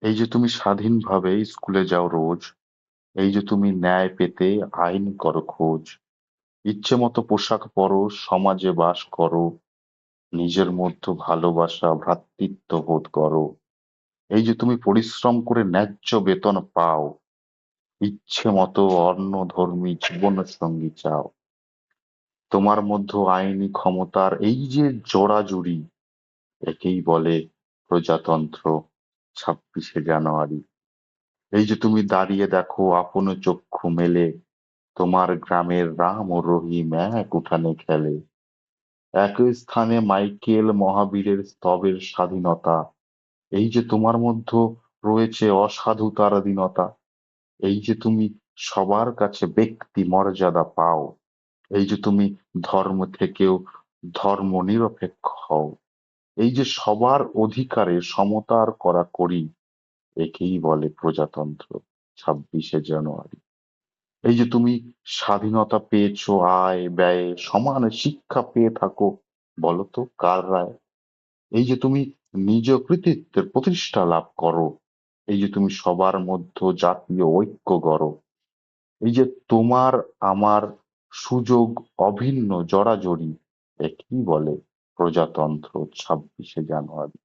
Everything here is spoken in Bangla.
এই যে তুমি স্বাধীনভাবে স্কুলে যাও রোজ, এই যে তুমি ন্যায় পেতে আইন করো খোঁজ, ইচ্ছে মতো পোশাক পরো, সমাজে বাস করো, নিজের মধ্যে ভালোবাসা ভ্রাতৃত্ব বোধ করো। এই যে তুমি পরিশ্রম করে ন্যায্য বেতন পাও, ইচ্ছে মতো অন্যধর্মী জীবন সঙ্গী চাও। তোমার মধ্যে আইনি ক্ষমতার এই যে জোড়াজুড়ি, একেই বলে প্রজাতন্ত্র। 26শে জানুয়ারি। এই যে তুমি দাঁড়িয়ে দেখো আপন চক্ষু মেলে, তোমার গ্রামের রাম ও রহিম এক উঠানে খেলে। একই স্থানে মাইকেল মহাবীরের স্তবের স্বাধীনতা। এই যে তোমার মধ্যে রয়েছে অসাধুতার দীনতা। এই যে তুমি সবার কাছে ব্যক্তি মর্যাদা পাও। এই যে তুমি ধর্ম থেকেও ধর্ম নিরপেক্ষ হও। এই যে সবার অধিকারে সমতার কড়াকড়ি, একেই বলে প্রজাতন্ত্র। 26শে জানুয়ারি। এই যে তুমি স্বাধীনতা পেয়েছো আয় ব্যয়ে সমান শিক্ষা পেয়ে থাকো, বলতো কার রায়? এই যে তুমি নিজ কৃতিত্বের প্রতিষ্ঠা লাভ করো, এই যে তুমি সবার মধ্যে জাতীয় ঐক্য গড়ো, এই যে তোমার আমার সুযোগ অভিন্ন জড়াজড়ি, একেই বলে প্রজাতন্ত্র। 26শে জানুয়ারি।